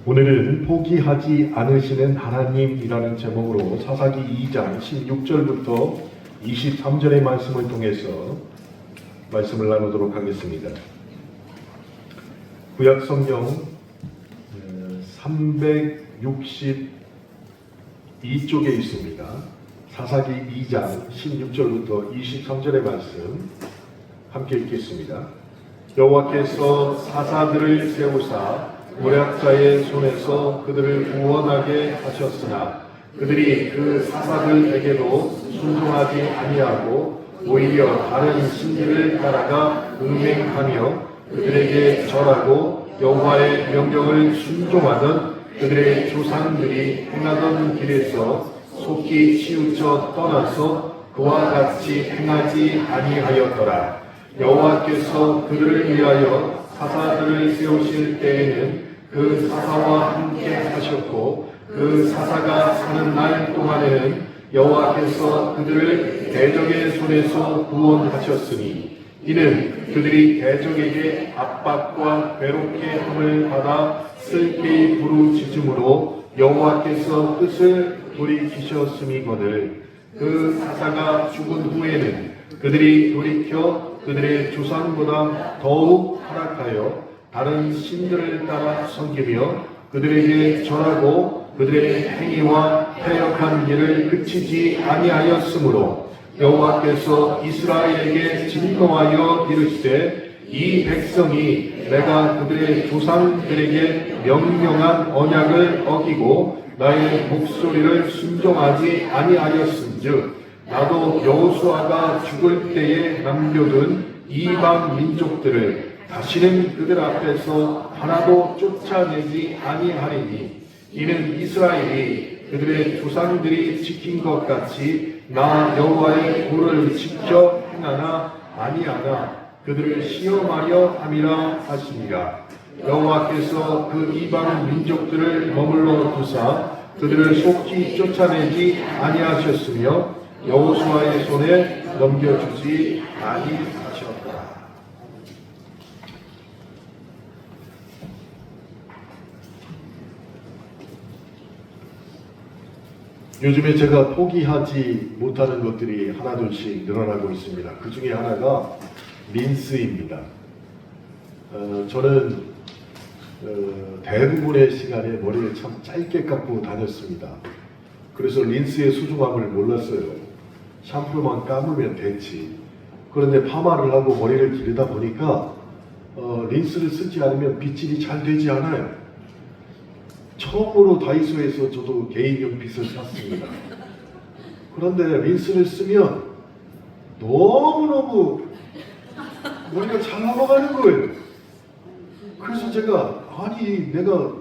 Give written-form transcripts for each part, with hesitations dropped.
오늘은 포기하지 않으시는 하나님이라는 제목으로 사사기 2장 16절부터 23절의 말씀을 통해서 말씀을 나누도록 하겠습니다. 구약 성경 362쪽에 있습니다. 사사기 2장 16절부터 23절의 말씀 함께 읽겠습니다. 여호와께서 사사들을 세우사 모략자의 손에서 그들을 구원하게 하셨으나 그들이 그 사사들에게도 순종하지 아니하고 오히려 다른 신들을 따라가 음행하며 그들에게 절하고 여호와의 명령을 순종하던 그들의 조상들이 행하던 길에서 속히 치우쳐 떠나서 그와 같이 행하지 아니하였더라. 여호와께서 그들을 위하여 사사들을 세우실 때에는 그 사사와 함께 하셨고 그 사사가 사는 날 동안에는 여호와께서 그들을 대적의 손에서 구원하셨으니 이는 그들이 대적에게 압박과 괴롭게 함을 받아 슬피 부르짖음으로 여호와께서 뜻을 돌이키셨음이거늘 그 사사가 죽은 후에는 그들이 돌이켜 그들의 조상보다 더욱 타락하여 다른 신들을 따라 섬기며 그들에게 절하고 그들의 행위와 패역한 일을 그치지 아니하였으므로 여호와께서 이스라엘에게 진노하여 이르시되 이 백성이 내가 그들의 조상들에게 명령한 언약을 어기고 나의 목소리를 순종하지 아니하였은즉 나도 여호수아가 죽을 때에 남겨둔 이방 민족들을 다시는 그들 앞에서 하나도 쫓아내지 아니하리니 이는 이스라엘이 그들의 조상들이 지킨 것 같이 나 여호와의 도를 지켜 행하나 아니하나 그들을 시험하려 함이라 하시니라. 여호와께서 그 이방 민족들을 머물러 두사 그들을 속히 쫓아내지 아니하셨으며 여호수아의 손에 넘겨주지 아니하셨다. 요즘에 제가 포기하지 못하는 것들이 하나둘씩 늘어나고 있습니다. 그 중에 하나가 린스입니다. 저는 대부분의 시간에 머리를 참 짧게 깎고 다녔습니다. 그래서 린스의 소중함을 몰랐어요. 샴푸만 감으면 됐지. 그런데 파마를 하고 머리를 기르다 보니까 린스를 쓰지 않으면 빗질이 잘 되지 않아요. 처음으로 다이소에서 저도 개인용 빗을 샀습니다. 그런데 린스를 쓰면 너무너무 머리가 잘 넘어가는 거예요. 그래서 제가 내가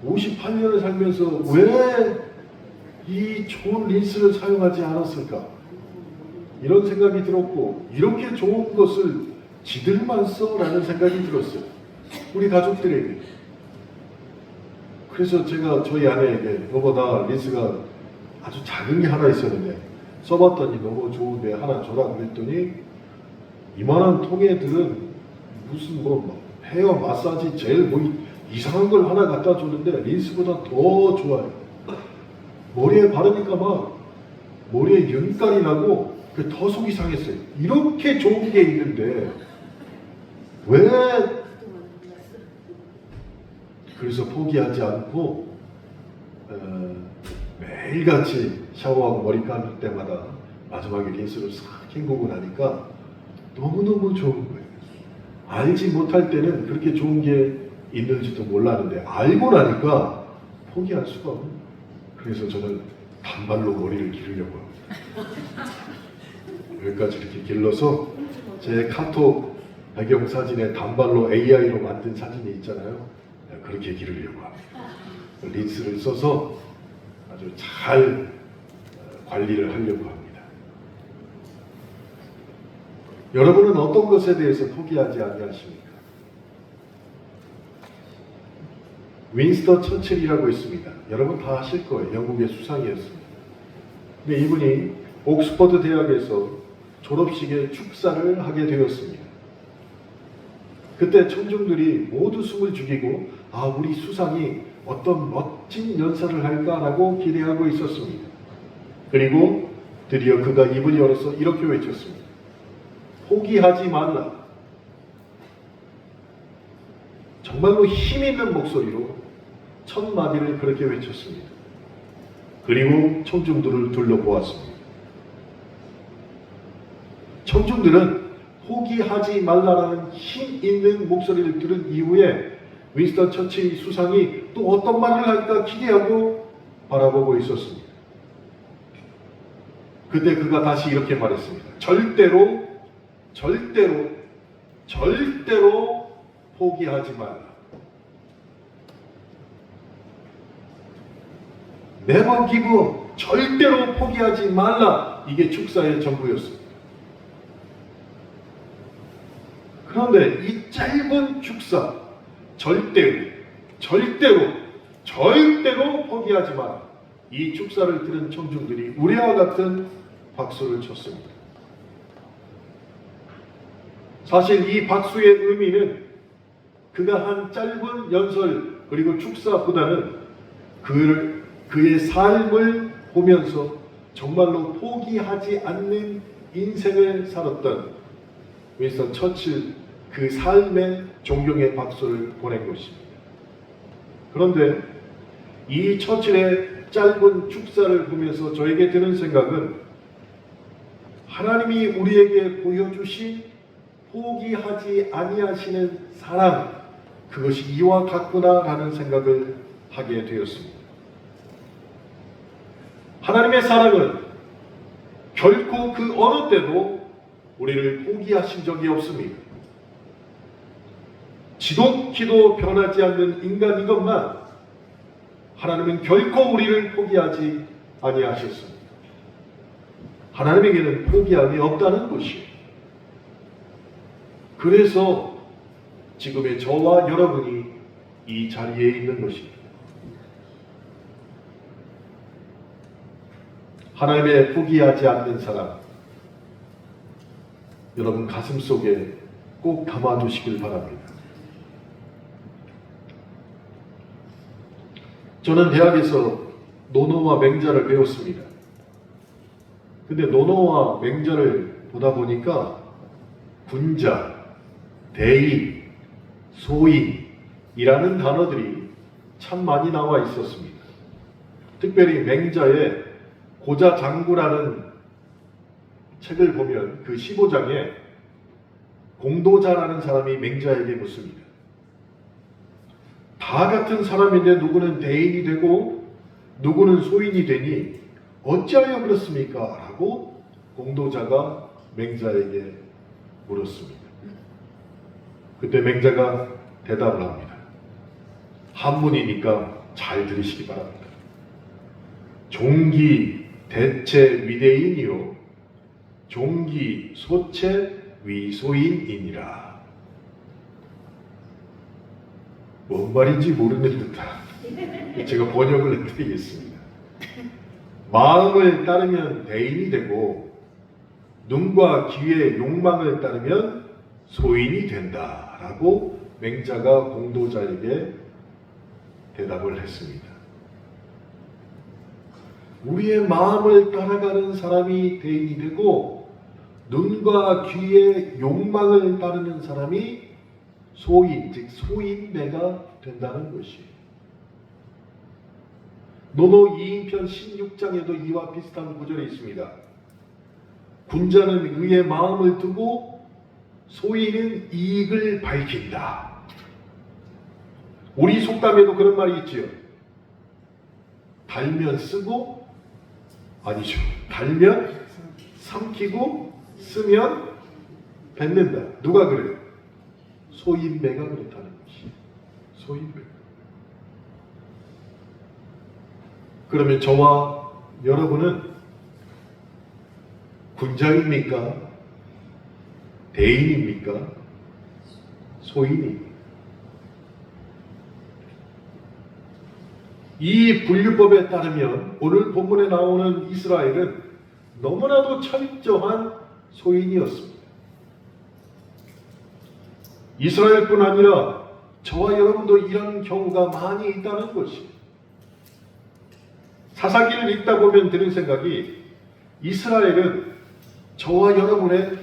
58년을 살면서 왜 이 좋은 린스를 사용하지 않았을까? 이런 생각이 들었고 이렇게 좋은 것을 지들만 써? 라는 생각이 들었어요. 우리 가족들에게. 그래서 제가 저희 아내에게 너보다 린스가 아주 작은 게 하나 있었는데 써봤더니 너무 좋은데 하나 줘라 그랬더니 이만한 통에들은 무슨 헤어 마사지 젤 이상한 걸 하나 갖다 줬는데 린스보다 더 좋아요. 머리에 바르니까 막 머리에 윤깔이 나고 더 속이 상했어요. 이렇게 좋은 게 있는데 왜 그래서 포기하지 않고 매일같이 샤워하고 머리 감을 때마다 마지막에 린스를 싹 헹구고 나니까 너무너무 좋은 거예요. 알지 못할 때는 그렇게 좋은 게 있는지도 몰랐는데 알고 나니까 포기할 수가 없는 거예요. 그래서 저는 단발로 머리를 기르려고 합니다. 여기까지 이렇게 길러서 제 카톡 배경사진에 단발로 AI로 만든 사진이 있잖아요. 그렇게 기르려고 합니다. 린스를 써서 아주 잘 관리를 하려고 합니다. 여러분은 어떤 것에 대해서 포기하지 아니하십니까? 윈스턴 처칠이라고 있습니다. 여러분 다 아실 거예요. 영국의 수상이었습니다. 근데 이분이 옥스퍼드 대학에서 졸업식에 축사를 하게 되었습니다. 그때 청중들이 모두 숨을 죽이고 우리 수상이 어떤 멋진 연설을 할까라고 기대하고 있었습니다. 그리고 드디어 그가 입을 열어서 이렇게 외쳤습니다. 포기하지 말라. 정말로 힘있는 목소리로 첫 마디를 그렇게 외쳤습니다. 그리고 청중들을 둘러보았습니다. 청중들은 포기하지 말라라는 힘 있는 목소리를 들은 이후에 윈스턴 처칠 수상이 또 어떤 말을 할까 기대하고 바라보고 있었습니다. 그때 그가 다시 이렇게 말했습니다. 절대로 포기하지 말라. Never give up. 절대로 포기하지 말라. 이게 축사의 전부였습니다. 그런데 이 짧은 축사, 절대로 포기하지 마라. 이 축사를 들은 청중들이 우리와 같은 박수를 쳤습니다. 사실 이 박수의 의미는 그가 한 짧은 연설 그리고 축사보다는 그의 삶을 보면서 정말로 포기하지 않는 인생을 살았던 윈스턴 처칠 그 삶의 존경의 박수를 보낸 것입니다. 그런데 이 처칠의 짧은 축사를 보면서 저에게 드는 생각은 하나님이 우리에게 보여주신 포기하지 아니하시는 사랑, 그것이 이와 같구나라는 생각을 하게 되었습니다. 하나님의 사랑은 결코 그 어느 때도 우리를 포기하신 적이 없습니다. 지독히도 변하지 않는 인간인 것만 하나님은 결코 우리를 포기하지 아니하셨습니다. 하나님에게는 포기함이 없다는 것이에요. 그래서 지금의 저와 여러분이 이 자리에 있는 것입니다. 하나님의 포기하지 않는 사람, 여러분 가슴 속에 꼭 담아두시길 바랍니다. 저는 대학에서 논어와 맹자를 배웠습니다. 근데 논어와 맹자를 보다 보니까 군자, 대인, 소인이라는 단어들이 참 많이 나와 있었습니다. 특별히 맹자의 고자장구라는 책을 보면 그 15장에 공도자라는 사람이 맹자에게 묻습니다. 다 같은 사람인데 누구는 대인이 되고 누구는 소인이 되니 어찌하여 그렇습니까? 라고 공도자가 맹자에게 물었습니다. 그때 맹자가 대답을 합니다. 한문이니까 잘 들으시기 바랍니다. 종기 대체 위대인이요 종기 소체 위소인이니라. 뭔 말인지 모르는 듯한 제가 번역을 해드리겠습니다. 마음을 따르면 대인이 되고 눈과 귀의 욕망을 따르면 소인이 된다라고 맹자가 공도자에게 대답을 했습니다. 우리의 마음을 따라가는 사람이 대인이 되고 눈과 귀의 욕망을 따르는 사람이 소인, 즉 소인배가 된다는 것이에요. 논어 2인편 16장에도 이와 비슷한 구절이 있습니다. 군자는 의의 마음을 두고 소인은 이익을 밝힌다. 우리 속담에도 그런 말이 있지요. 달면 쓰고, 아니죠. 달면 삼키고 쓰면 뱉는다. 누가 그래요? 소인배가 그렇다는 것이에요. 소인배. 그러면 저와 여러분은 군자입니까? 대인입니까? 소인입니까? 이 분류법에 따르면 오늘 본문에 나오는 이스라엘은 너무나도 철저한 소인이었습니다. 이스라엘뿐 아니라 저와 여러분도 이런 경우가 많이 있다는 것이, 사사기를 읽다 보면 드는 생각이, 이스라엘은 저와 여러분의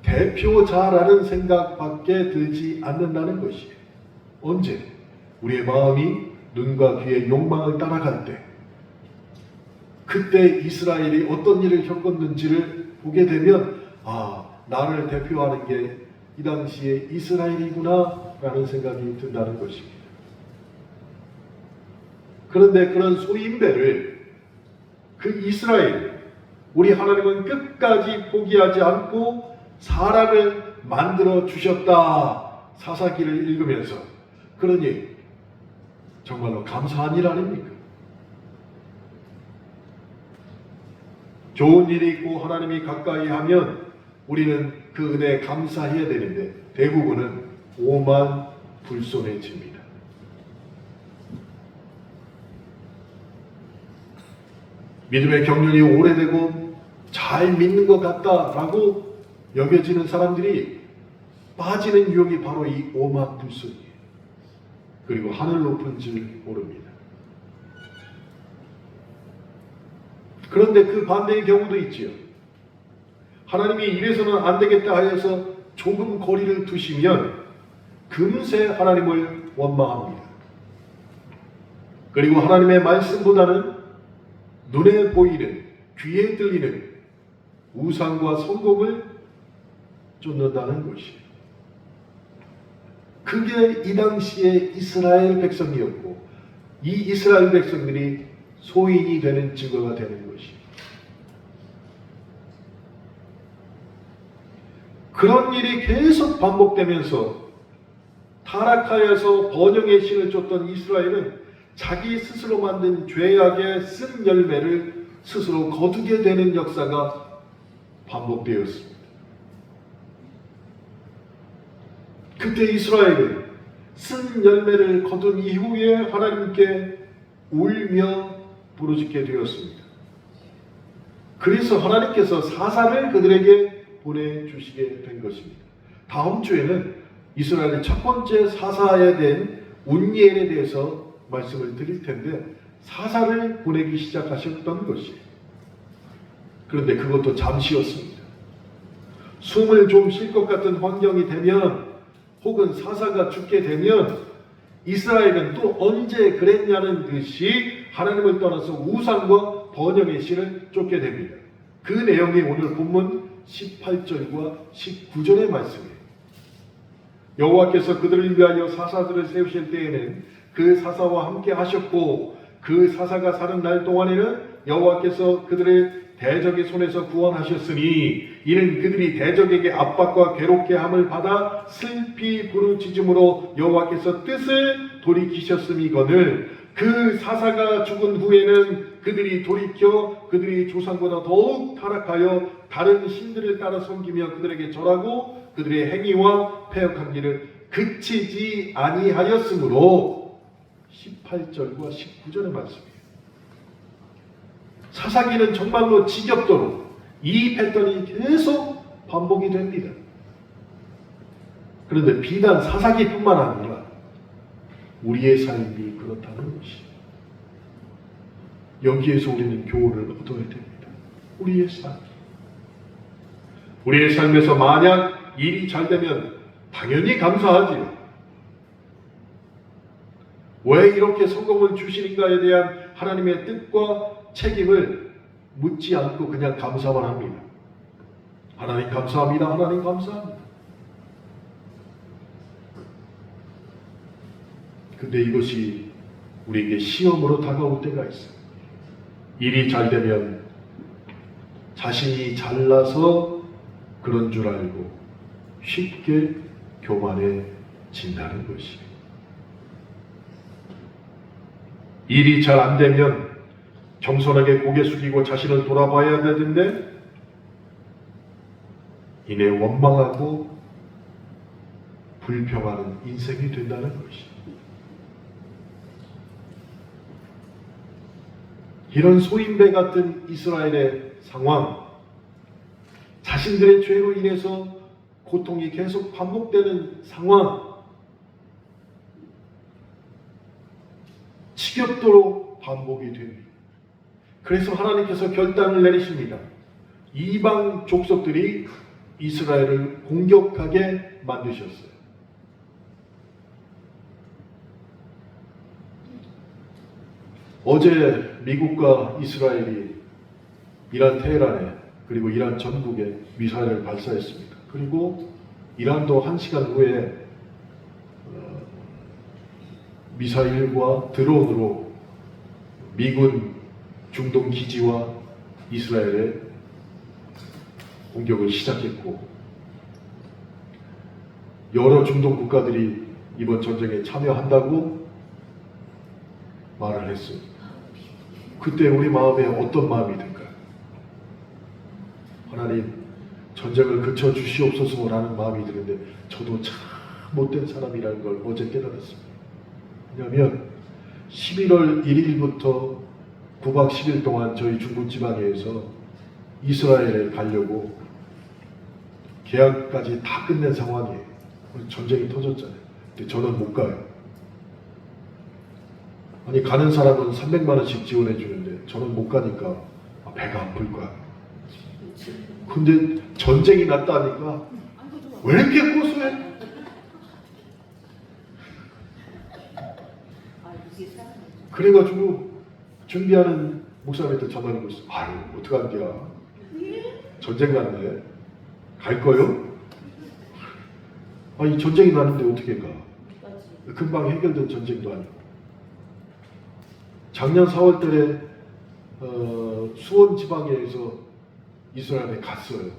대표자라는 생각밖에 들지 않는다는 것이에요. 언제? 우리의 마음이 눈과 귀의 욕망을 따라갈 때, 그때 이스라엘이 어떤 일을 겪었는지를 보게 되면, 아, 나를 대표하는 게 이 당시에 이스라엘이구나 라는 생각이 든다는 것입니다. 그런데 그런 소인배를, 그 이스라엘, 우리 하나님은 끝까지 포기하지 않고 사람을 만들어 주셨다, 사사기를 읽으면서. 그러니 정말로 감사한 일 아닙니까? 좋은 일이 있고 하나님이 가까이 하면 우리는 그 은혜에 감사해야 되는데, 대부분은 오만 불손해집니다. 믿음의 경륜이 오래되고 잘 믿는 것 같다라고 여겨지는 사람들이 빠지는 유혹이 바로 이 오만 불손이에요. 그리고 하늘 높은 줄 모릅니다. 그런데 그 반대의 경우도 있지요. 하나님이 이래서는 안 되겠다 하여서 조금 거리를 두시면 금세 하나님을 원망합니다. 그리고 하나님의 말씀보다는 눈에 보이는, 귀에 들리는 우상과 성공을 쫓는다는 것이에요. 그게 이 당시의 이스라엘 백성이었고, 이 이스라엘 백성들이 소인이 되는 증거가 되는 것이에요. 그런 일이 계속 반복되면서 타락하여서 번영의 신을 쫓던 이스라엘은 자기 스스로 만든 죄악의 쓴 열매를 스스로 거두게 되는 역사가 반복되었습니다. 그때 이스라엘은 쓴 열매를 거둔 이후에 하나님께 울며 부르짖게 되었습니다. 그래서 하나님께서 사사를 그들에게 보내주시게 된 것입니다. 다음 주에는 이스라엘의 첫 번째 사사에 대한 운니엘에 대해서 말씀을 드릴 텐데, 사사를 보내기 시작하셨던 것이에요. 그런데 그것도 잠시였습니다. 숨을 좀 쉴 것 같은 환경이 되면, 혹은 사사가 죽게 되면, 이스라엘은 또 언제 그랬냐는 듯이 하나님을 떠나서 우상과 번영의 신을 쫓게 됩니다. 그 내용이 오늘 본문 18절과 19절의 말씀이에요. 여호와께서 그들을 위하여 사사들을 세우실 때에는 그 사사와 함께 하셨고, 그 사사가 사는 날 동안에는 여호와께서 그들을 대적의 손에서 구원하셨으니, 이는 그들이 대적에게 압박과 괴롭게 함을 받아 슬피 부르짖음으로 여호와께서 뜻을 돌이키셨음이거늘, 그 사사가 죽은 후에는 그들이 돌이켜 그들이 조상보다 더욱 타락하여 다른 신들을 따라 섬기며 그들에게 절하고 그들의 행위와 패역한 길을 그치지 아니하였으므로, 18절과 19절의 말씀이에요. 사사기는 정말로 지겹도록 이 패턴이 계속 반복이 됩니다. 그런데 비단 사사기뿐만 아니라 우리의 삶이 그렇다는 것이에요. 여기에서 우리는 교훈을 얻어야 됩니다. 우리의 삶. 우리의 삶에서 만약 일이 잘 되면 당연히 감사하지요. 왜 이렇게 성공을 주시는가에 대한 하나님의 뜻과 책임을 묻지 않고 그냥 감사만 합니다. 하나님 감사합니다. 하나님 감사합니다. 근데 이것이 우리에게 시험으로 다가올 때가 있어요. 일이 잘 되면 자신이 잘나서 그런 줄 알고 쉽게 교만해진다는 것이에요. 일이 잘 안 되면 겸손하게 고개 숙이고 자신을 돌아봐야 되는데 이내 원망하고 불평하는 인생이 된다는 것이에요. 이런 소인배 같은 이스라엘의 상황, 자신들의 죄로 인해서 고통이 계속 반복되는 상황, 지겹도록 반복이 됩니다. 그래서 하나님께서 결단을 내리십니다. 이방 족속들이 이스라엘을 공격하게 만드셨어요. 어제 미국과 이스라엘이 이란 테헤란에 그리고 이란 전국에 미사일을 발사했습니다. 그리고 이란도 1시간 후에 미사일과 드론으로 미군 중동 기지와 이스라엘의 공격을 시작했고, 여러 중동 국가들이 이번 전쟁에 참여한다고 말을 했어요. 그때 우리 마음에 어떤 마음이 들까요? 하나님, 전쟁을 그쳐 주시옵소서라는 마음이 드는데 저도 참 못된 사람이라는 걸 어제 깨달았습니다. 왜냐하면 11월 1일부터 9박 10일 동안 저희 중부지방에서 이스라엘에 가려고 계약까지 다 끝낸 상황이에요. 전쟁이 터졌잖아요. 근데 저는 못 가요. 아니, 가는 사람은 300만 원씩 지원해 주는데 저는 못 가니까 배가 아플 거야. 근데 전쟁이 났다니까 왜 이렇게 고소해? 그래가지고 준비하는 목사님한테 전화를 걸었어. 아유, 어떡한 게야. 전쟁 났네. 갈 거요? 아니, 전쟁이 났는데 어떻게 가? 금방 해결된 전쟁도 아니고. 작년 4월 달에 수원 지방에서 이스라엘에 갔어요.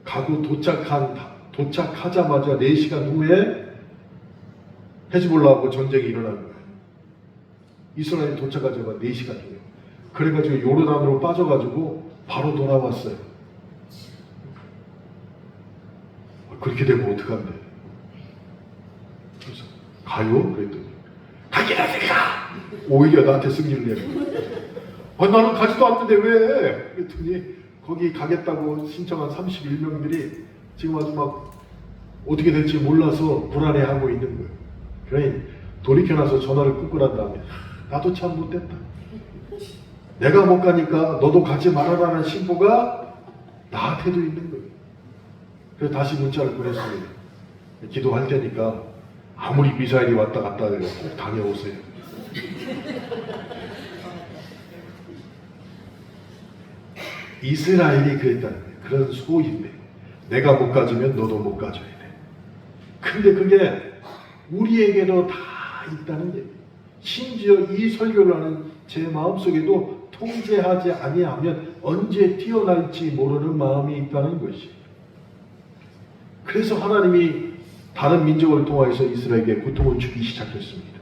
가고 도착하자마자 4시간 후에 헤즈볼라하고 전쟁이 일어난 거예요. 이스라엘 도착하자마자 4시간 후에. 그래가지고 요르단으로 빠져가지고 바로 돌아왔어요. 그렇게 되면 어떡한데? 그래서 가요? 그랬더니 가기나 내가 오히려 나한테 승리를 내고. 나는 가지도 않는데 왜? 그랬더니 거기 가겠다고 신청한 31명들이 지금 아주 막 어떻게 될지 몰라서 불안해하고 있는 거예요. 그러니 돌이켜나서 전화를 끊고 난 다음에 나도 참 못됐다. 내가 못 가니까 너도 가지 말아라는 신고가 나한테도 있는 거예요. 그래서 다시 문자를 보냈습니다. 기도할 테니까 아무리 미사일이 왔다 갔다 해도 꼭 다녀오세요. 이스라엘이 그랬다는 거예요. 그런 소인데 내가 못 가주면 너도 못 가줘야 돼. 근데 그게 우리에게도 다 있다는 얘기예요. 심지어 이 설교를 하는 제 마음속에도 통제하지 아니하면 언제 튀어날지 모르는 마음이 있다는 것이에요. 그래서 하나님이 다른 민족을 통하여서 이스라엘에게 고통을 주기 시작했습니다.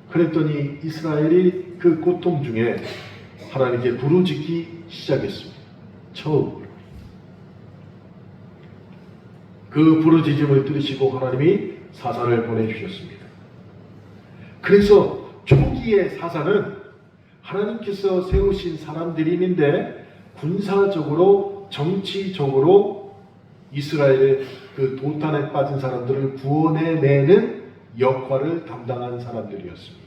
그랬더니 이스라엘이 그 고통 중에 하나님께 부르짖기 시작했습니다. 처음으로. 그 부르짖음을 들으시고 하나님이 사사를 보내주셨습니다. 그래서 초기의 사사는 하나님께서 세우신 사람들이 있는데 군사적으로 정치적으로 이스라엘의 그 도탄에 빠진 사람들을 구원해내는 역할을 담당한 사람들이었습니다.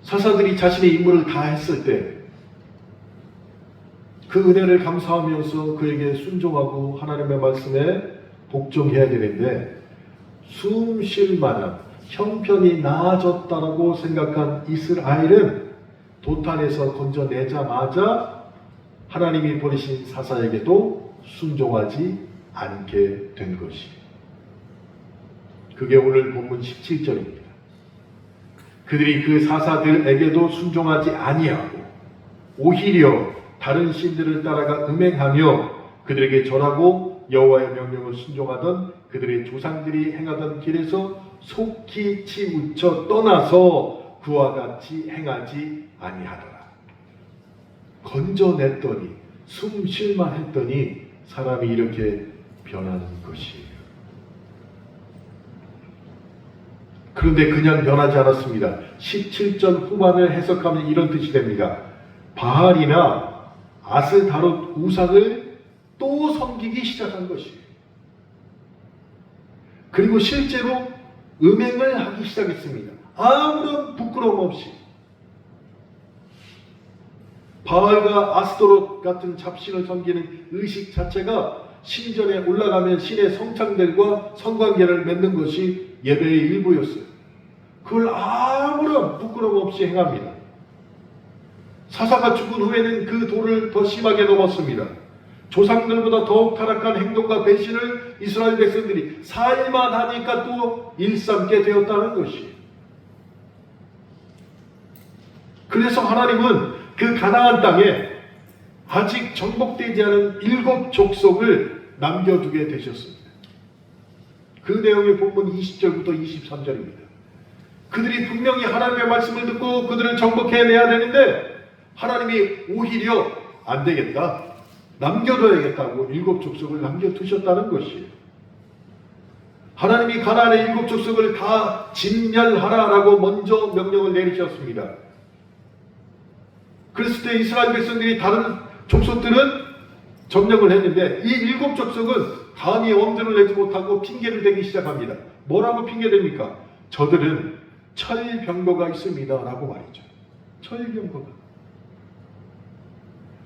사사들이 자신의 임무를 다 했을 때 그 은혜를 감사하면서 그에게 순종하고 하나님의 말씀에 복종해야 되는데 숨 쉴 만한 형편이 나아졌다고 생각한 이스라엘은 도탄에서 건져내자마자 하나님이 보내신 사사에게도 순종하지 않게 된 것이에요. 그게 오늘 본문 17절입니다. 그들이 그 사사들에게도 순종하지 아니하고 오히려 다른 신들을 따라가 음행하며 그들에게 절하고 여호와의 명령을 순종하던 그들의 조상들이 행하던 길에서 속히 치우쳐 떠나서 그와 같이 행하지 아니하더라. 건져냈더니 숨 쉴만 했더니 사람이 이렇게 변하는 것이에요. 그런데 그냥 변하지 않았습니다. 17절 후반을 해석하면 이런 뜻이 됩니다. 바알이나 아스다롯 우상을 또 섬기기 시작한 것이에요. 그리고 실제로 음행을 하기 시작했습니다. 아무런 부끄러움 없이. 바알과 아스토롯 같은 잡신을 섬기는 의식 자체가 신전에 올라가면 신의 성창들과 성관계를 맺는 것이 예배의 일부였어요. 그걸 아무런 부끄러움 없이 행합니다. 사사가 죽은 후에는 그 도를 더 심하게 넘었습니다. 조상들보다 더욱 타락한 행동과 배신을 이스라엘 백성들이 4일만 하니까 또 일삼게 되었다는 것이. 그래서 하나님은 그 가나안 땅에 아직 정복되지 않은 7 족속을 남겨두게 되셨습니다. 그 내용의 본문 20절부터 23절입니다. 그들이 분명히 하나님의 말씀을 듣고 그들을 정복해내야 되는데 하나님이 오히려 안 되겠다, 남겨둬야겠다고 7 족속을 남겨두셨다는 것이에요. 하나님이 가나안의 7 족속을 다 진멸하라라고 먼저 명령을 내리셨습니다. 그랬을 때 이스라엘 백성들이 다른 족속들은 점령을 했는데 이 7 족속은 감히 엄두를 내지 못하고 핑계를 대기 시작합니다. 뭐라고 핑계댑니까? 저들은 철병거가 있습니다 라고 말이죠. 철병거가.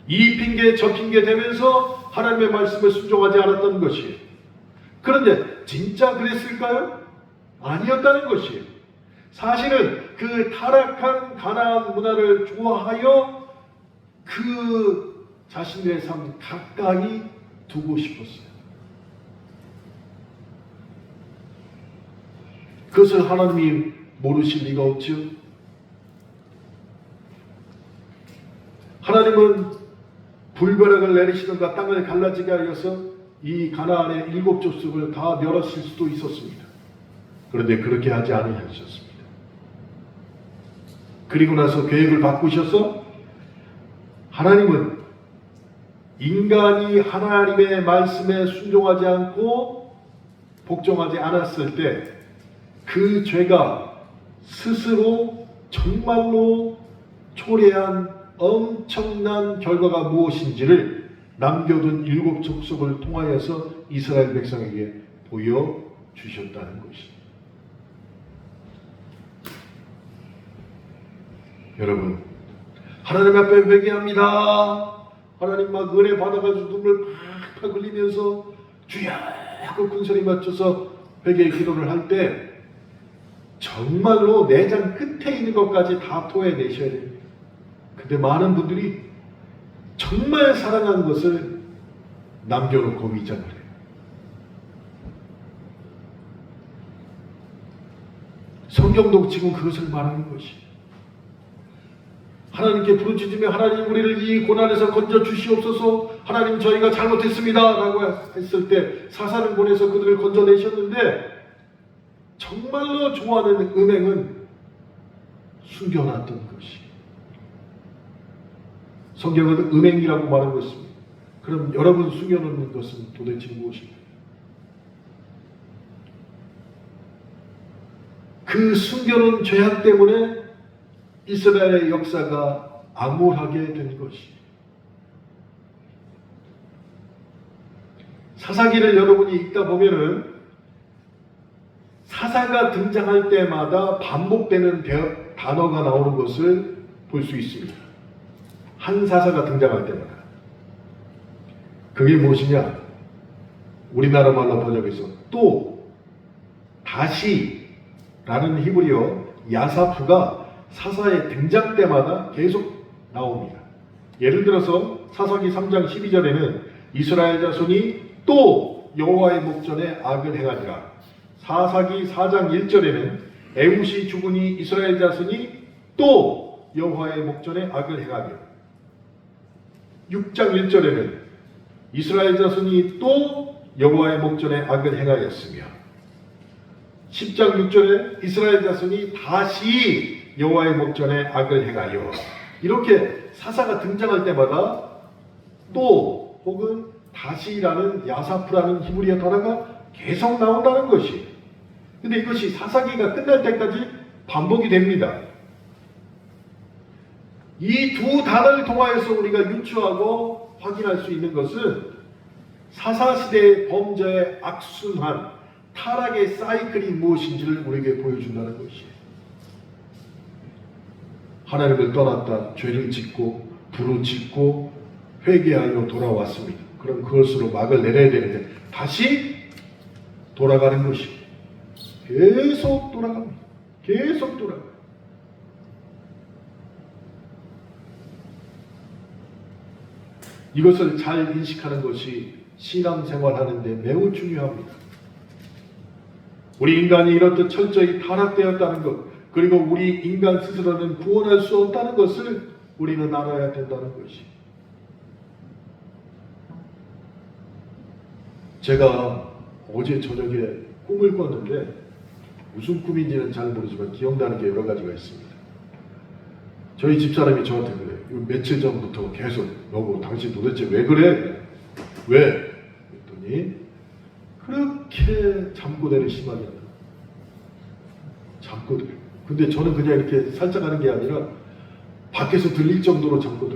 이 핑계 저 핑계 대면서 하나님의 말씀을 순종하지 않았던 것이에요. 그런데 진짜 그랬을까요? 아니었다는 것이에요. 사실은 그 타락한 가나안 문화를 좋아하여 그 자신들의 삶 가까이 두고 싶었어요. 그것을 하나님이 모르실 리가 없죠. 하나님은 불벼락을 내리시던가 땅을 갈라지게 하여서 이 가나안의 7 족속을 다 멸하실 수도 있었습니다. 그런데 그렇게 하지 않으셨습니다. 그리고 나서 계획을 바꾸셔서 하나님은 인간이 하나님의 말씀에 순종하지 않고 복종하지 않았을 때 그 죄가 스스로 정말로 초래한 엄청난 결과가 무엇인지를 남겨둔 7 족속을 통하여서 이스라엘 백성에게 보여주셨다는 것입니다. 여러분, 하나님 앞에 회개합니다. 하나님 막 은혜 받아가지고 눈물 팍팍 흘리면서 주여 하고 큰소리 맞춰서 회개의 기도를 할 때 정말로 내장 끝에 있는 것까지 다 토해내셔야 됩니다. 근데 많은 분들이 정말 사랑한 것을 남겨놓고 위장을 해요. 성경도 지금 그것을 말하는 것이에요. 하나님께 부르짖으며 하나님 우리를 이 고난에서 건져 주시옵소서, 하나님 저희가 잘못했습니다 라고 했을 때 사사를 보내서 그들을 건져내셨는데 정말로 좋아하는 음행은 숨겨놨던 것이. 성경은 음행이라고 말하고 있습니다. 그럼 여러분 숨겨놓는 것은 도대체 무엇입니까? 그 숨겨놓은 죄악 때문에 이스라엘의 역사가 암울하게 된 것이. 사사기를 여러분이 읽다 보면은 사사가 등장할 때마다 반복되는 단어가 나오는 것을 볼 수 있습니다. 한 사사가 등장할 때마다. 그게 무엇이냐? 우리나라 말로 번역해서 또, 다시 라는 히브리어 야사프가 사사의 등장 때마다 계속 나옵니다. 예를 들어서 사사기 3장 12절에는 이스라엘 자손이 또 여호와의 목전에 악을 행하니라. 사사기 4장 1절에는 에훗이 죽으니 이스라엘 자손이 또 여호와의 목전에 악을 행하며, 6장 1절에는 이스라엘 자손이 또 여호와의 목전에 악을 행하였으며, 10장 6절에 이스라엘 자손이 다시 여호와의 목전에 악을 행하여, 이렇게 사사가 등장할 때마다 또 혹은 다시라는 야사프라는 히브리어 단어가 계속 나온다는 것이. 근데 이것이 사사기가 끝날 때까지 반복이 됩니다. 이 두 단어를 통하여서 우리가 유추하고 확인할 수 있는 것은 사사시대의 범죄의 악순환, 타락의 사이클이 무엇인지를 우리에게 보여준다는 것이에요. 하나님을 떠났다 죄를 짓고 부르짖고 회개하여 돌아왔습니다. 그럼 그것으로 막을 내려야 되는데 다시 돌아가는 것입니다. 계속 돌아갑니다. 계속 돌아가요. 이것을 잘 인식하는 것이 신앙생활하는 데 매우 중요합니다. 우리 인간이 이렇듯 철저히 타락되었다는 것, 그리고 우리 인간 스스로는 구원할 수 없다는 것을 우리는 알아야 된다는 것이. 제가 어제 저녁에 꿈을 꿨는데 무슨 꿈인지는 잘 모르지만 기억나는 게 여러 가지가 있습니다. 저희 집사람이 저한테 그래요. 며칠 전부터 계속 여보 당신 도대체 왜 그래? 왜? 그랬더니 그렇게 잠꼬대를 심하게 한다. 잠꼬대. 근데 저는 그냥 이렇게 살짝 하는 게 아니라 밖에서 들릴 정도로 잠꼬대.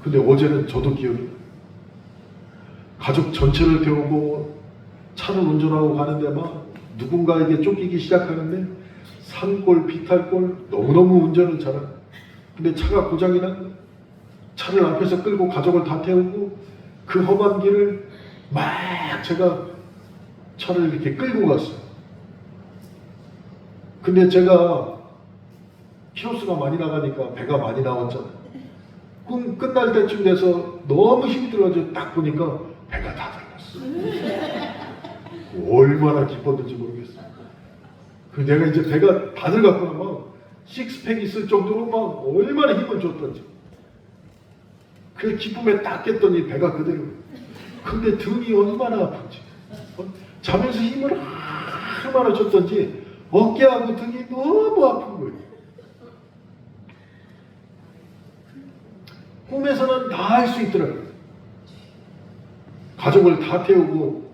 근데 어제는 저도 기억이 나요. 가족 전체를 태우고 차를 운전하고 가는데 막 누군가에게 쫓기기 시작하는데 산골 비탈골 너무너무 운전을 잘하는. 근데 차가 고장이 난 차를 앞에서 끌고 가족을 다 태우고 그 험한 길을 막 제가 차를 이렇게 끌고 갔어요. 근데 제가 키로수가 많이 나가니까 배가 많이 나왔잖아요. 꿈 끝날 때쯤 돼서 너무 힘이 들어가지고 딱 보니까 배가 다 들어갔어요. 얼마나 기뻤는지 모르겠어요. 그 내가 이제 배가 다 들어갔구나. 막 식스팩 있을 정도로 막 얼마나 힘을 줬던지. 그 기쁨에 딱 깼더니 배가 그대로. 근데 등이 얼마나 아픈지. 자면서 힘을 얼마나 줬던지 어깨하고 등이 너무 아픈 거예요. 꿈에서는 다 할 수 있더라고요. 가족을 다 태우고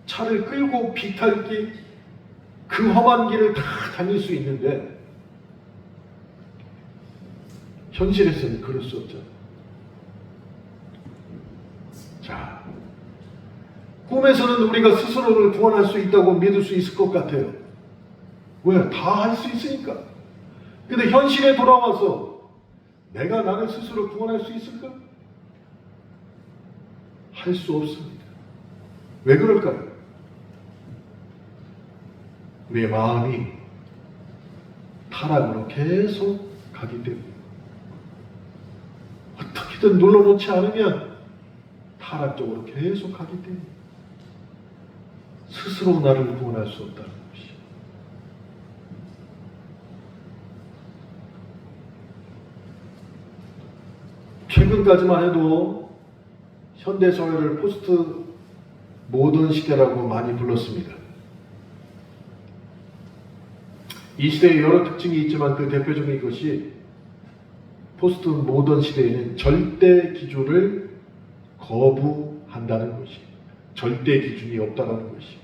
차를 끌고 비탈길 그 험한 길을 다 다닐 수 있는데 현실에서는 그럴 수 없잖아요. 자, 꿈에서는 우리가 스스로를 구원할 수 있다고 믿을 수 있을 것 같아요. 왜? 다 할 수 있으니까. 근데 현실에 돌아와서 내가 나를 스스로 구원할 수 있을까? 할 수 없습니다. 왜 그럴까요? 우리의 마음이 타락으로 계속 가기 때문에 어떻게든 눌러놓지 않으면 타락 쪽으로 계속 가기 때문에 스스로 나를 구원할 수 없다는 것이. 최근까지만 해도 현대사회를 포스트 모던 시대라고 많이 불렀습니다. 이 시대에 여러 특징이 있지만 그 대표적인 것이 포스트 모던 시대에는 절대 기준을 거부한다는 것이, 절대 기준이 없다는 것이.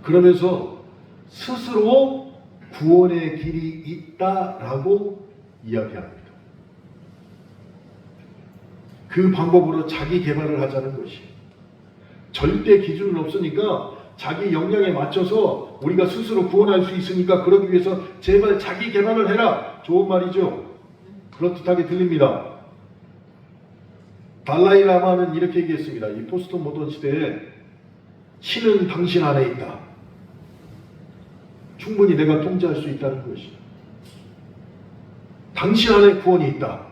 그러면서 스스로 구원의 길이 있다라고 이야기합니다. 그 방법으로 자기 개발을 하자는 것이. 절대 기준은 없으니까 자기 역량에 맞춰서 우리가 스스로 구원할 수 있으니까 그러기 위해서 제발 자기 개발을 해라. 좋은 말이죠. 그렇듯하게 들립니다. 달라이 라마는 이렇게 얘기했습니다. 이 포스트 모던 시대에 신은 당신 안에 있다. 충분히 내가 통제할 수 있다는 것이. 당신 안에 구원이 있다.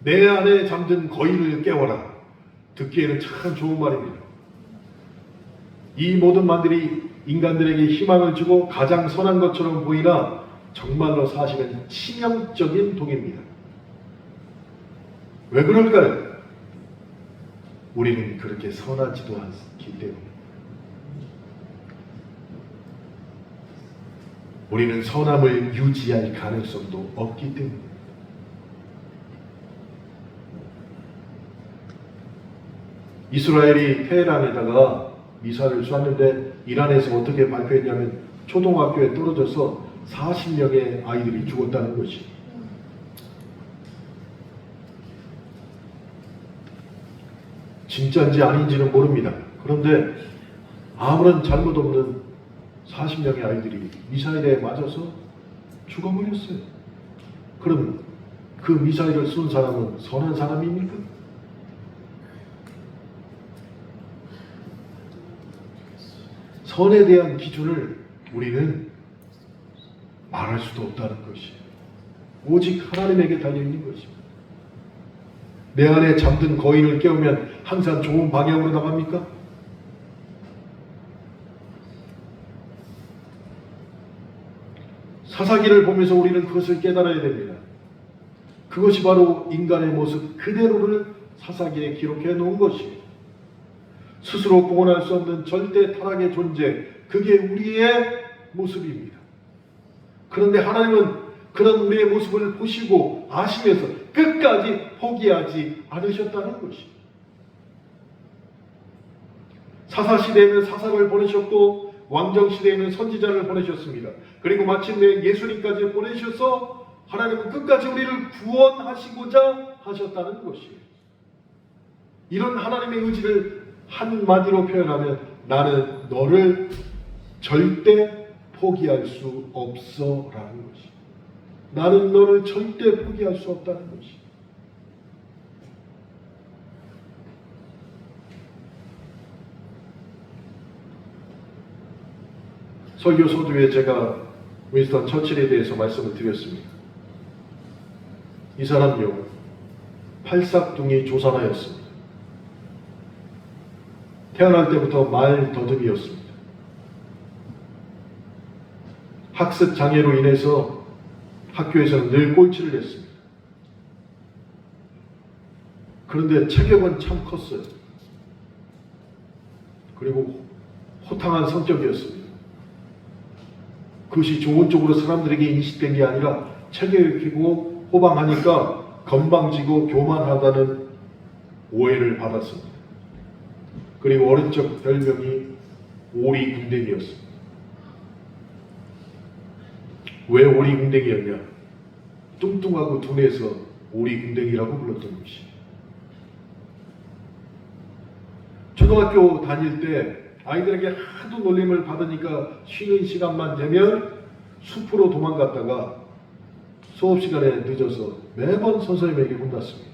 내 안에 잠든 거인을 깨워라. 듣기에는 참 좋은 말입니다. 이 모든 말들이 인간들에게 희망을 주고 가장 선한 것처럼 보이나 정말로 사실은 치명적인 독입니다. 왜 그럴까요? 우리는 그렇게 선하지도 않기 때문에. 우리는 선함을 유지할 가능성도 없기 때문에. 이스라엘이 테헤란에다가 미사일을 쐈는데 이란에서 어떻게 발표했냐면 초등학교에 떨어져서 40명의 아이들이 죽었다는 것이. 진짜인지 아닌지는 모릅니다. 그런데 아무런 잘못 없는 40명의 아이들이 미사일에 맞아서 죽어버렸어요. 그럼 그 미사일을 쏜 사람은 선한 사람입니까? 선에 대한 기준을 우리는 말할 수도 없다는 것이에요. 오직 하나님에게 달려있는 것입니다. 내 안에 잠든 거인을 깨우면 항상 좋은 방향으로 나갑니까? 사사기를 보면서 우리는 그것을 깨달아야 됩니다. 그것이 바로 인간의 모습 그대로를 사사기에 기록해 놓은 것이에요. 스스로 구원할 수 없는 절대 타락의 존재, 그게 우리의 모습입니다. 그런데 하나님은 그런 우리의 모습을 보시고 아시면서 끝까지 포기하지 않으셨다는 것이에요. 사사시대에는 사사를 보내셨고 왕정시대에는 선지자를 보내셨습니다. 그리고 마침내 예수님까지 보내셔서 하나님은 끝까지 우리를 구원하시고자 하셨다는 것이에요. 이런 하나님의 의지를 한마디로 표현하면 나는 너를 절대 포기할 수 없어 라는 것이에요. 나는 너를 절대 포기할 수 없다는 것이에요. 설교 서두에 제가 윈스턴 처칠에 대해서 말씀을 드렸습니다. 이 사람요, 팔싹둥이 조산하였습니다. 태어날 때부터 말 더듬이었습니다. 학습 장애로 인해서 학교에서는 늘 꼴찌를 했습니다. 그런데 체격은 참 컸어요. 그리고 호탕한 성격이었습니다. 그것이 좋은 쪽으로 사람들에게 인식된 게 아니라 체격이고 호방하니까 건방지고 교만하다는 오해를 받았습니다. 그리고 어린 적 별명이 오리궁뎅이였습니다. 왜 오리궁뎅이였냐? 뚱뚱하고 둔해서 오리궁뎅이라고 불렀던 것이. 초등학교 다닐 때 아이들에게 하도 놀림을 받으니까 쉬는 시간만 되면 숲으로 도망갔다가 수업 시간에 늦어서 매번 선생님에게 혼났습니다.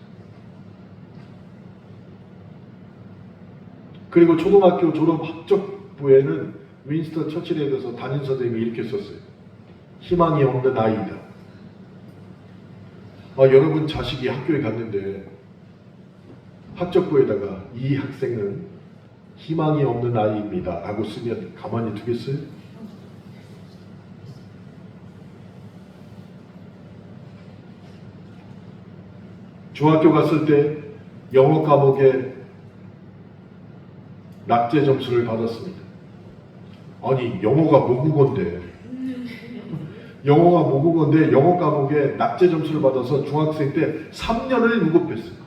그리고 초등학교 졸업 학적부에는 윈스턴 처칠에 대해서 담임 선생님이 이렇게 썼어요. 희망이 없는 아이다. 여러분 자식이 학교에 갔는데 학적부에다가 이 학생은 희망이 없는 아이입니다 라고 쓰면 가만히 두겠어요? 중학교 갔을 때 영어 과목에 낙제 점수를 받았습니다. 아니 영어가 모국어인데 영어가 모국어인데 영어 과목에 낙제 점수를 받아서 중학생 때 3년을 무급했어요.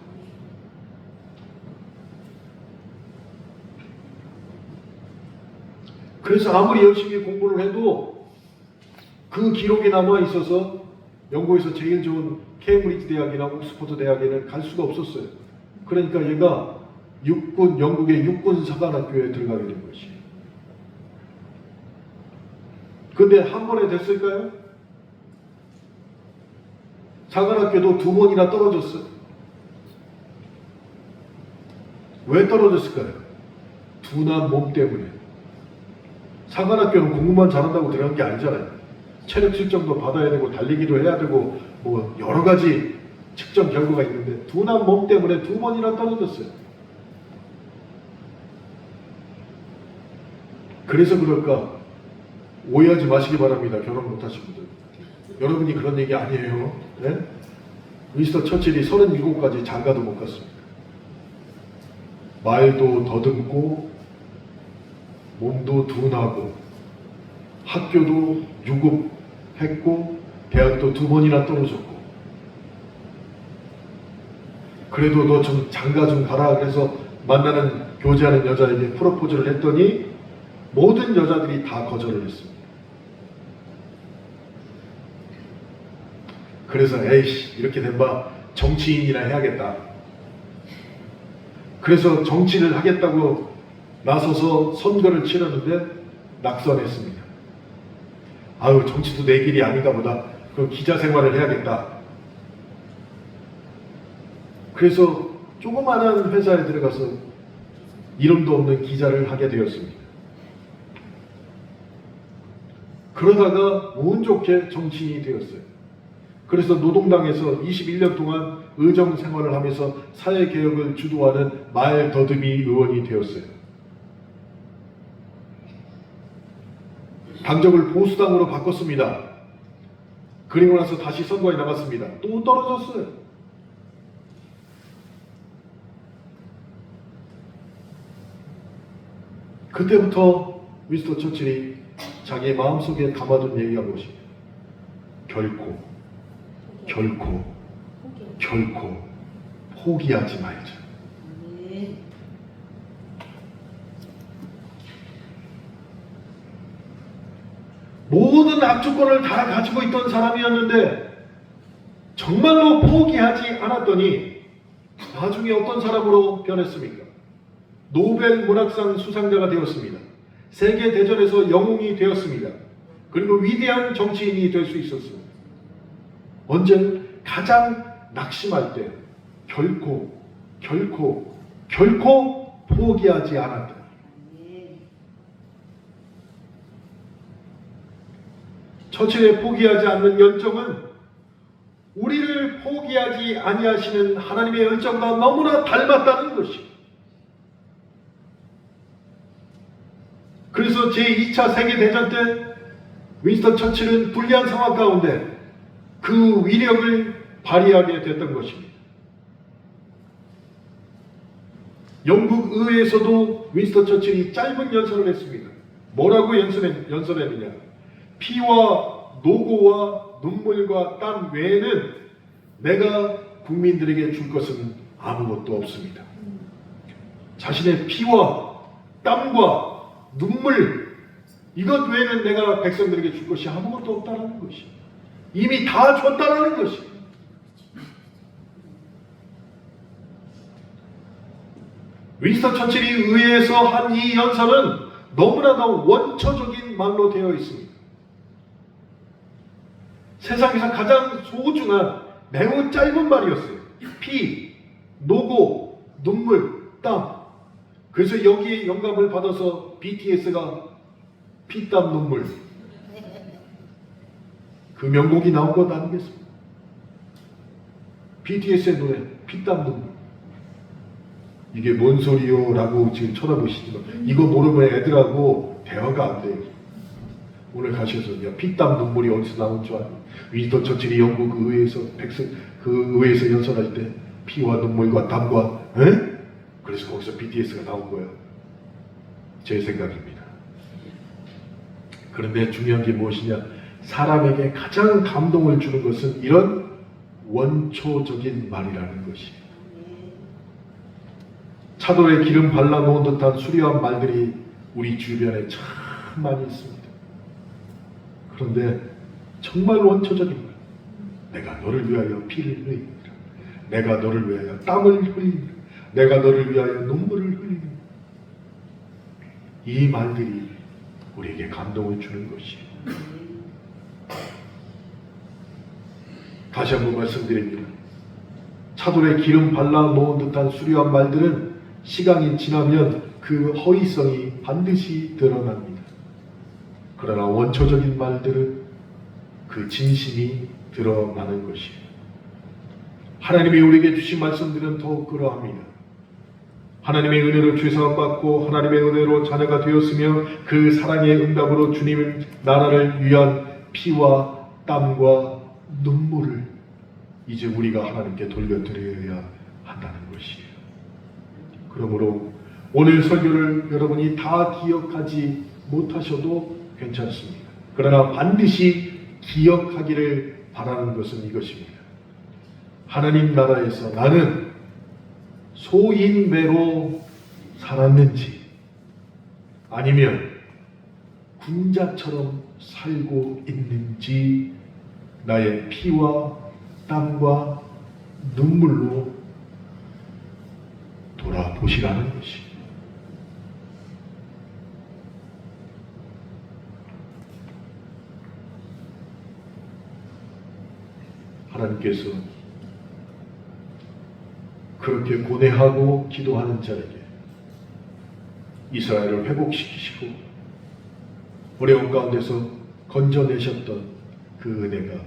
그래서 아무리 열심히 공부를 해도 그 기록이 남아 있어서 영국에서 제일 좋은 케임브리지 대학이나 옥스퍼드 대학에는 갈 수가 없었어요. 그러니까 얘가 영국의 육군 사관학교에 들어가게 된 것이에요. 근데 한 번에 됐을까요? 사관학교도 2번이나 떨어졌어요. 왜 떨어졌을까요? 둔한 몸 때문에. 사관학교는 공부만 잘한다고 들어간 게 아니잖아요. 체력 실정도 받아야 되고 달리기도 해야 되고 뭐 여러 가지 측정 결과가 있는데 둔한 몸 때문에 2번이나 떨어졌어요. 그래서 그럴까? 오해하지 마시기 바랍니다. 결혼 못하신 분들. 여러분이 그런 얘기 아니에요. 네? 윈스턴 처칠이 37까지 장가도 못 갔습니다. 말도 더듬고 몸도 둔하고 학교도 유급했고 대학도 2번이나 떨어졌고 그래도 너 좀 장가 좀 가라 그래서 만나는 교제하는 여자에게 프로포즈를 했더니 모든 여자들이 다 거절을 했습니다. 그래서 에이씨 이렇게 된 바 정치인이나 해야겠다. 그래서 정치를 하겠다고 나서서 선거를 치르는데 낙선했습니다. 아유, 정치도 내 길이 아닌가 보다. 그럼 기자 생활을 해야겠다. 그래서 조그마한 회사에 들어가서 이름도 없는 기자를 하게 되었습니다. 그러다가 운 좋게 정치인이 되었어요. 그래서 노동당에서 21년 동안 의정 생활을 하면서 사회개혁을 주도하는 말 더듬이 의원이 되었어요. 당적을 보수당으로 바꿨습니다. 그리고 나서 다시 선거에 나갔습니다. 또 떨어졌어요. 그때부터 윈스턴 처칠이 자기의 마음속에 담아둔 얘기가 무엇입니까? 결코 포기하지 말자. 모든 악조건을 다 가지고 있던 사람이었는데 정말로 포기하지 않았더니 나중에 어떤 사람으로 변했습니까? 노벨 문학상 수상자가 되었습니다. 세계대전에서 영웅이 되었습니다. 그리고 위대한 정치인이 될 수 있었습니다. 언제 가장 낙심할 때 결코 포기하지 않았다. 처칠의 포기하지 않는 열정은 우리를 포기하지 아니하시는 하나님의 열정과 너무나 닮았다는 것이. 그래서 제2차 세계대전 때 윈스턴 처칠은 불리한 상황 가운데 그 위력을 발휘하게 됐던 것입니다. 영국 의회에서도 윈스턴 처칠이 짧은 연설을 했습니다. 뭐라고 연설했느냐? 피와 노고와 눈물과 땀 외에는 내가 국민들에게 줄 것은 아무것도 없습니다. 자신의 피와 땀과 눈물, 이것 외에는 내가 백성들에게 줄 것이 아무것도 없다는 것이, 이미 다 줬다는 것이. 윈스턴 처칠이 의회에서 한 이 연설은 너무나도 원초적인 말로 되어 있습니다. 세상에서 가장 소중한 매우 짧은 말이었어요. 피, 노고, 눈물, 땀. 그래서 여기에 영감을 받아서 BTS가 피땀 눈물, 그 명곡이 나온 것 아니겠습니까? BTS의 노래 피땀 눈물. 이게 뭔 소리요? 라고 지금 쳐다보시지만 이거 모르면 애들하고 대화가 안 돼요. 오늘 가셔서 야, 피땀 눈물이 어디서 나온 줄 아니? 윈스턴 처칠이 영국 의회에서 그 의회에서 연설할 때 피와 눈물과 땀과, 에? 그래서 거기서 BTS가 나온 거예요. 제 생각입니다. 그런데 중요한 게 무엇이냐? 사람에게 가장 감동을 주는 것은 이런 원초적인 말이라는 것이에요. 차돌에 기름 발라놓은 듯한 수려한 말들이 우리 주변에 참 많이 있습니다. 그런데 정말 원초적인 말. 내가 너를 위하여 피를 흘립니다. 내가 너를 위하여 땀을 흘립니다. 내가 너를 위하여 눈물을 흘립니다. 이 말들이 우리에게 감동을 주는 것이에요. 다시 한번 말씀드립니다. 차돌에 기름 발라 놓은 듯한 수려한 말들은 시간이 지나면 그 허위성이 반드시 드러납니다. 그러나 원초적인 말들은 그 진심이 드러나는 것이에요. 하나님이 우리에게 주신 말씀들은 더욱 그러합니다. 하나님의 은혜로 죄사함받고 하나님의 은혜로 자녀가 되었으며 그 사랑의 응답으로 주님 나라를 위한 피와 땀과 눈물을 이제 우리가 하나님께 돌려드려야 한다는 것이에요. 그러므로 오늘 설교를 여러분이 다 기억하지 못하셔도 괜찮습니다. 그러나 반드시 기억하기를 바라는 것은 이것입니다. 하나님 나라에서 나는 소인배로 살았는지 아니면 군자처럼 살고 있는지 나의 피와 땀과 눈물로 돌아보시라는 것이. 하나님께서 그렇게 고뇌하고 기도하는 자에게 이스라엘을 회복시키시고 어려운 가운데서 건져내셨던 그 은혜가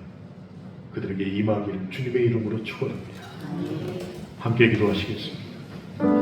그들에게 임하기를 주님의 이름으로 축원합니다. 함께 기도하시겠습니다.